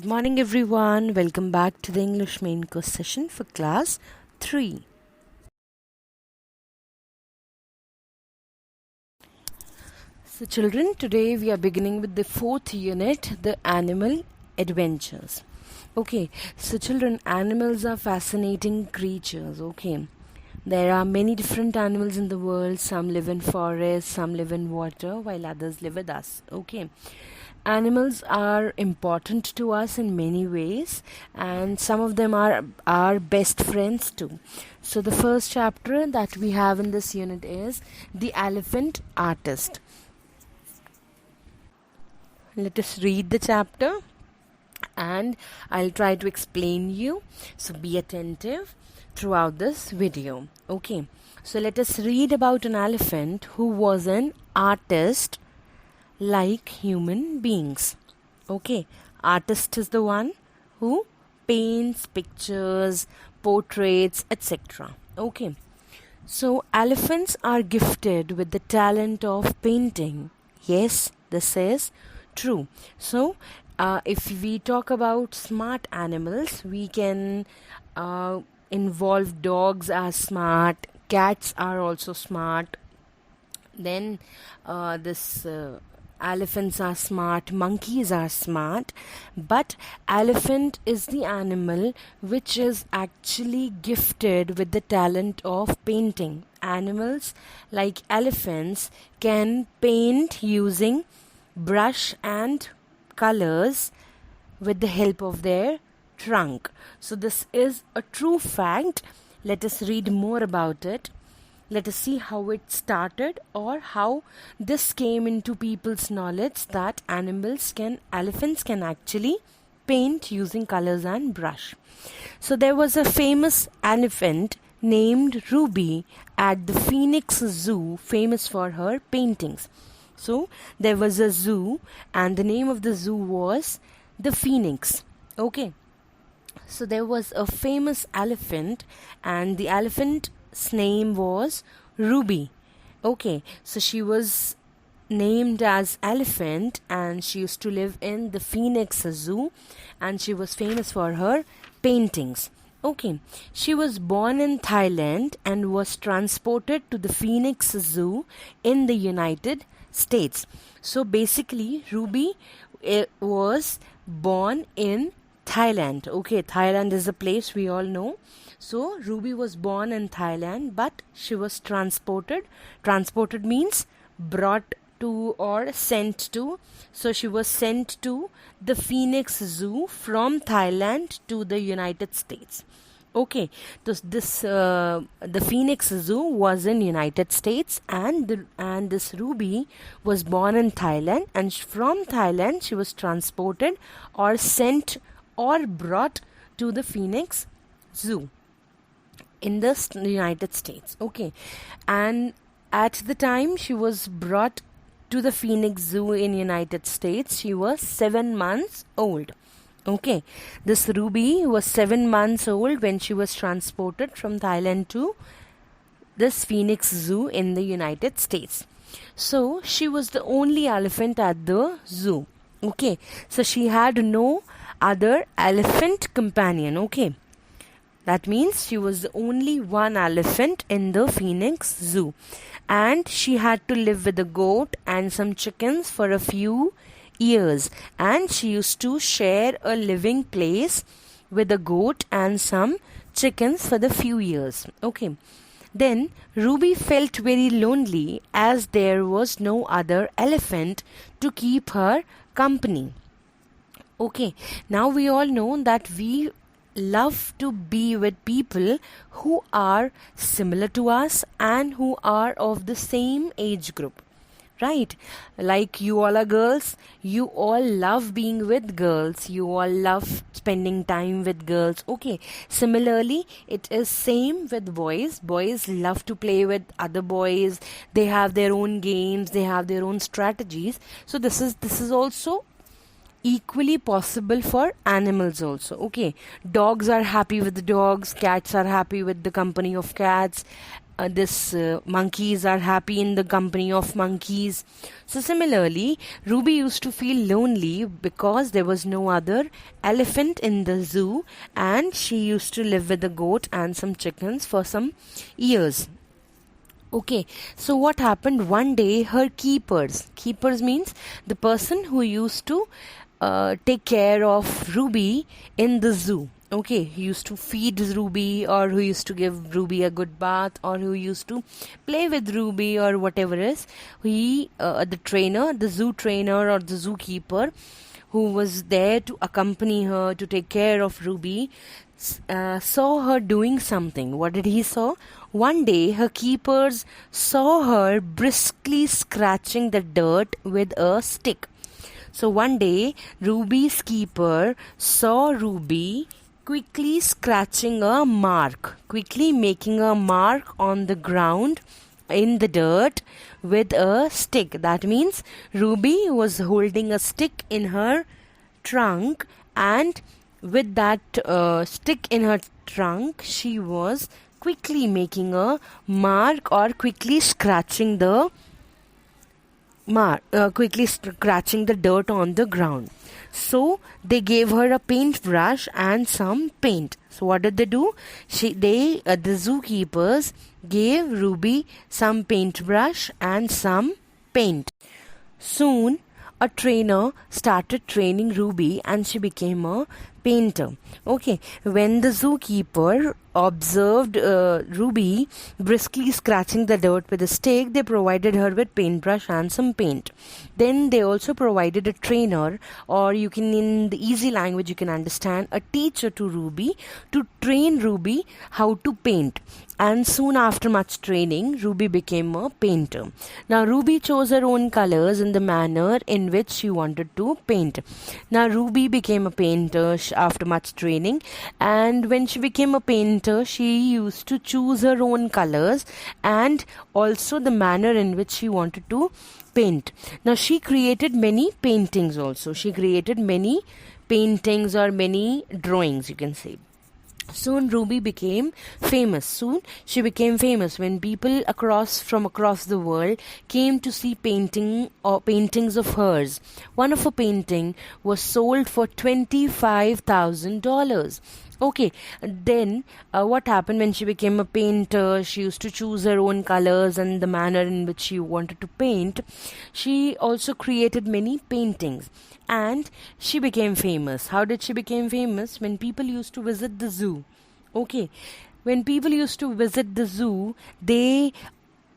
Good morning everyone. Welcome back to the English main course session for class 3. So children, today we are beginning with the 4th unit, the animal adventures. Okay, so children, animals are fascinating creatures. Okay, there are many different animals in the world. Some live in forests, some live in water, while others live with us. Okay, animals are important to us in many ways, and some of them are our best friends too. So the first chapter that we have in this unit is the elephant artist. Let us read the chapter and I'll try to explain you, so be attentive throughout this video. Okay, so let us read about an elephant who was an artist like human beings. Okay, artist is the one who paints pictures, portraits, etc. Okay, so elephants are gifted with the talent of painting. Yes, this is true. So if we talk about smart animals, we can involve dogs as smart, cats are also smart, then this elephants are smart, monkeys are smart, but elephant is the animal which is actually gifted with the talent of painting. Animals like elephants can paint using brush and colors with the help of their trunk. So this is a true fact. Let us read more about it. Let us see how it started, or how this came into people's knowledge that elephants can actually paint using colors and brush. So there was a famous elephant named Ruby at the Phoenix Zoo, famous for her paintings. So there was a zoo and the name of the zoo was the Phoenix. Okay. So there was a famous elephant and the elephant's name was Ruby. Okay, so she was named as elephant and she used to live in the Phoenix Zoo and she was famous for her paintings. Okay, she was born in Thailand and was transported to the Phoenix Zoo in the United States. So basically Ruby was born in Thailand. Okay, Thailand is a place we all know. So Ruby was born in Thailand, but she was transported. Transported means brought to or sent to. So she was sent to the Phoenix Zoo from Thailand to the United States. Okay, so the Phoenix Zoo was in United States, and this Ruby was born in Thailand, and from Thailand she was transported or sent or brought to the Phoenix Zoo in the United States. Okay, and at the time she was brought to the Phoenix Zoo in United States, she was 7 months old. Okay, this Ruby was 7 months old when she was transported from Thailand to this Phoenix Zoo in the United States. So she was the only elephant at the zoo. Okay, so she had no other elephant companion. Okay, that means she was the only one elephant in the Phoenix Zoo, and she had to live with a goat and some chickens for a few years, and she used to share a living place with a goat and some chickens for the few years. Okay, then Ruby felt very lonely as there was no other elephant to keep her company. Okay, now we all know that we love to be with people who are similar to us and who are of the same age group, right? Like you all are girls, you all love being with girls, you all love spending time with girls. Okay, similarly it is same with boys. Boys love to play with other boys, they have their own games, they have their own strategies. So this is also equally possible for animals also. Okay, dogs are happy with the dogs, cats are happy with the company of cats, this monkeys are happy in the company of monkeys. So similarly, Ruby used to feel lonely because there was no other elephant in the zoo, and she used to live with a goat and some chickens for some years. Okay, so what happened one day, her keepers means the person who used to take care of Ruby in the zoo. Okay, he used to feed Ruby, or who used to give Ruby a good bath, or who used to play with Ruby, or whatever is. The zoo trainer or the zookeeper who was there to accompany her, to take care of Ruby, saw her doing something. What did he saw? One day, her keepers saw her briskly scratching the dirt with a stick. So one day, Ruby's keeper saw Ruby quickly making a mark on the ground in the dirt with a stick. That means Ruby was holding a stick in her trunk, and with that stick in her trunk, she was quickly making a mark, or quickly scratching the dirt on the ground. So they gave her a paintbrush and some paint. So what did they do? The zookeepers gave Ruby some paintbrush and some paint. Soon a trainer started training Ruby, and she became a painter. Okay, when the zookeeper observed Ruby briskly scratching the dirt with a stick, they provided her with paintbrush and some paint. Then they also provided a trainer, or you can, in the easy language you can understand, a teacher to Ruby, to train Ruby how to paint. And soon after much training, Ruby became a painter. Now Ruby chose her own colors in the manner in which she wanted to paint. Now Ruby became a painter after much training, and when she became a painter, she used to choose her own colors and also the manner in which she wanted to paint. Now she created many paintings also. She created many paintings, or many drawings, you can say. Soon Ruby became famous. When people from across the world came to see paintings of hers. One of her painting was sold for $25,000. Okay, then what happened when she became a painter? She used to choose her own colors and the manner in which she wanted to paint. She also created many paintings, and she became famous. How did she become famous? When people used to visit the zoo. Okay, when people used to visit the zoo, they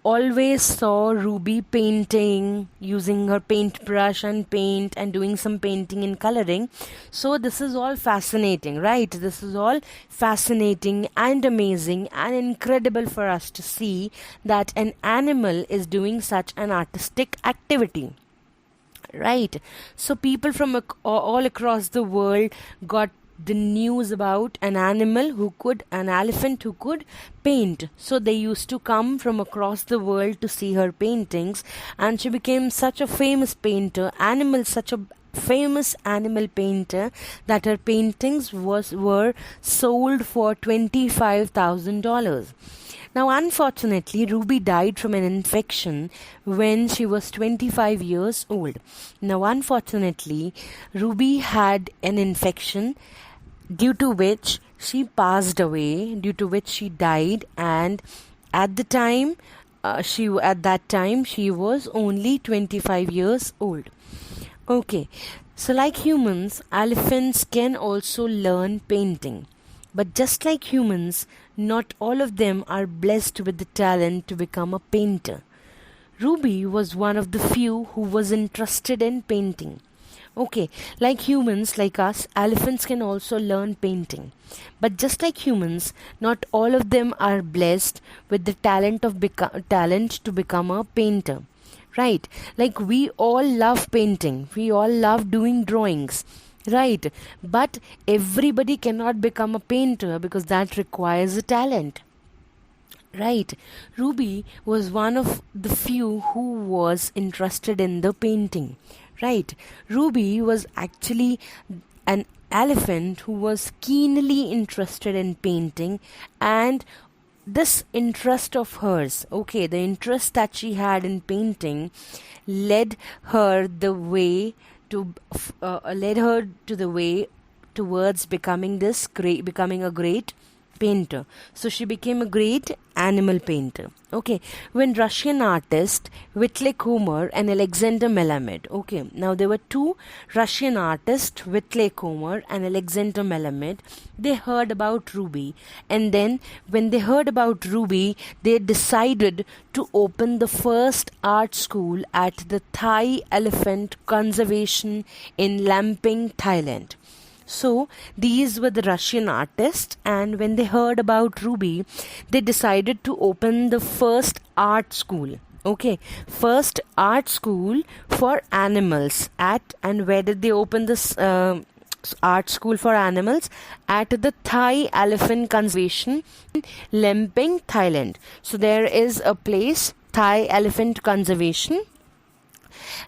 always saw Ruby painting, using her paintbrush and paint, and doing some painting and coloring. So this is all fascinating, right? This is all fascinating and amazing and incredible for us to see that an animal is doing such an artistic activity. Right? So people from all across the world got the news about an elephant who could paint. So they used to come from across the world to see her paintings, and she became such a famous such a famous animal painter, that her paintings were sold for $25,000. Now, unfortunately, Ruby died from an infection when she was 25 years old. Now, unfortunately, Ruby had an infection due to which she passed away, due to which she died, and at that time she was only 25 years old. Okay, so like humans, elephants can also learn painting. But just like humans, not all of them are blessed with the talent to become a painter. Ruby was one of the few who was interested in painting. Okay, like humans, like us, elephants can also learn painting. But just like humans, not all of them are blessed with the talent to become a painter. Right? Like we all love painting. We all love doing drawings. Right? But everybody cannot become a painter because that requires a talent. Right? Ruby was one of the few who was interested in the painting. Right? Ruby was actually an elephant who was keenly interested in painting, and this interest of hers, okay, the interest that she had in painting led her the way to the way towards becoming a great painter. So she became a great animal painter. Okay, when Russian artist Witle Kumar and Alexander Melamed. Okay, now there were two Russian artists, Witle Kumar and Alexander Melamed. They heard about Ruby, and then when they heard about Ruby, they decided to open the first art school at the Thai Elephant Conservation in Lamping, Thailand. So these were the Russian artists, and when they heard about Ruby, they decided to open the first art school. Okay, first art school for animals and where did they open this art school for animals? At the Thai Elephant Conservation in Lempeng, Thailand. So there is a place, Thai Elephant Conservation.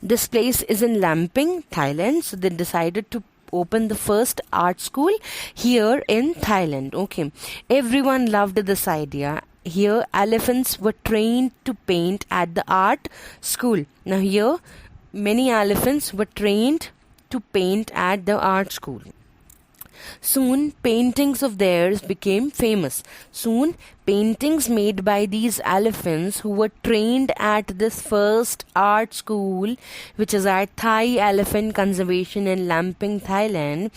This place is in Lamping, Thailand. So they decided to open the first art school here in Thailand. Okay, everyone loved this idea. Here elephants were trained to paint at the art school. Now here many elephants were trained to paint at the art school. Soon paintings of theirs became famous. Soon paintings made by these elephants who were trained at this first art school, which is at Thai Elephant Conservation in Lamping, Thailand,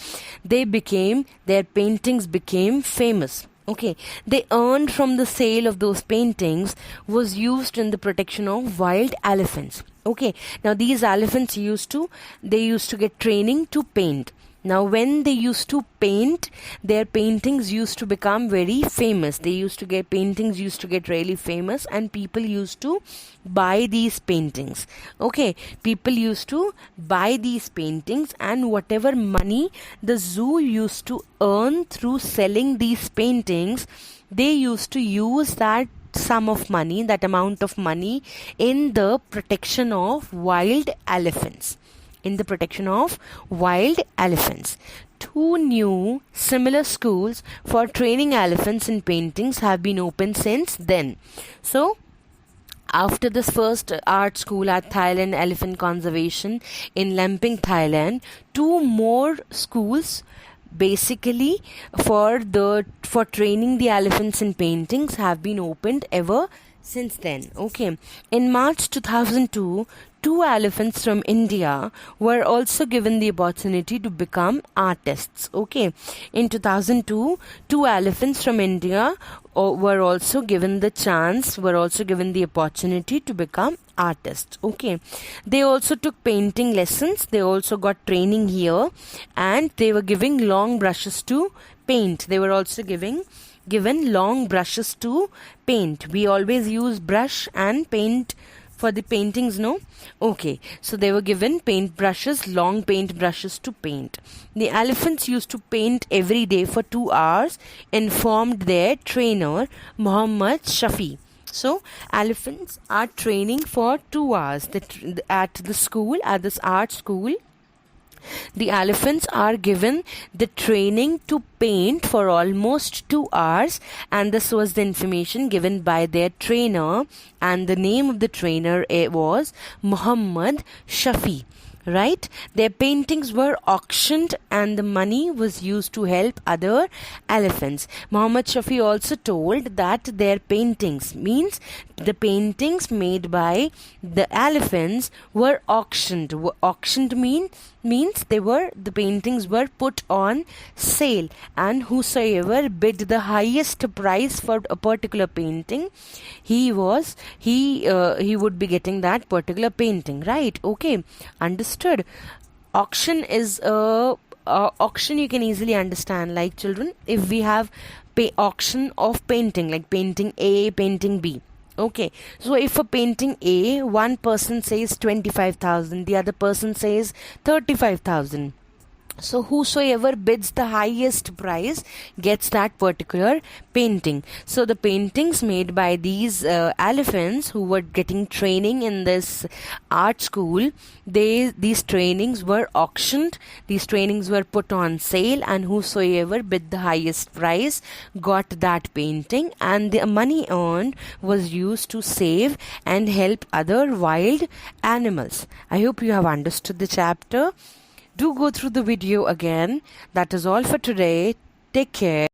their paintings became famous. Okay, they earned from the sale of those paintings was used in the protection of wild elephants. Okay, now these elephants used to get training to paint. Now when they used to paint, their paintings used to become very famous. Paintings used to get really famous, and people used to buy these paintings. Okay, people used to buy these paintings, and whatever money the zoo used to earn through selling these paintings, they used to use that amount of money in the protection of wild elephants. Two new similar schools for training elephants in paintings have been opened since then. So, after this first art school at Thailand Elephant Conservation in Lamping, Thailand, two more schools basically for training the elephants in paintings have been opened ever since then. Okay, in March 2002, two elephants from India were also given the opportunity to become artists. Okay, in 2002, two elephants from India were also given the opportunity to become artists. Okay, they also took painting lessons. They also got training here, and they were giving long brushes to paint. They were also given long brushes to paint. We always use brush and paint for the paintings, no? Okay, so they were given long paint brushes to paint. The elephants used to paint every day for 2 hours, informed their trainer Muhammad Shafi. So elephants are training for 2 hours at this art school. The elephants are given the training to paint for almost 2 hours, and this was the information given by their trainer, and the name of the trainer was Muhammad Shafi. Right? Their paintings were auctioned, and the money was used to help other elephants. Muhammad Shafi also told that their paintings, means the paintings made by the elephants, were auctioned. Auctioned means the paintings were put on sale, and whosoever bid the highest price for a particular painting, he would be getting that particular painting. Right? Okay, understood. Auction is auction you can easily understand, like children, if we have auction of painting, like painting A, painting B. Okay, so if a painting A, one person says 25,000, the other person says 35,000. So whosoever bids the highest price gets that particular painting. So the paintings made by these elephants who were getting training in this art school, these trainings were auctioned, these trainings were put on sale, and whosoever bid the highest price got that painting, and the money earned was used to save and help other wild animals. I hope you have understood the chapter. Do go through the video again. That is all for today. Take care.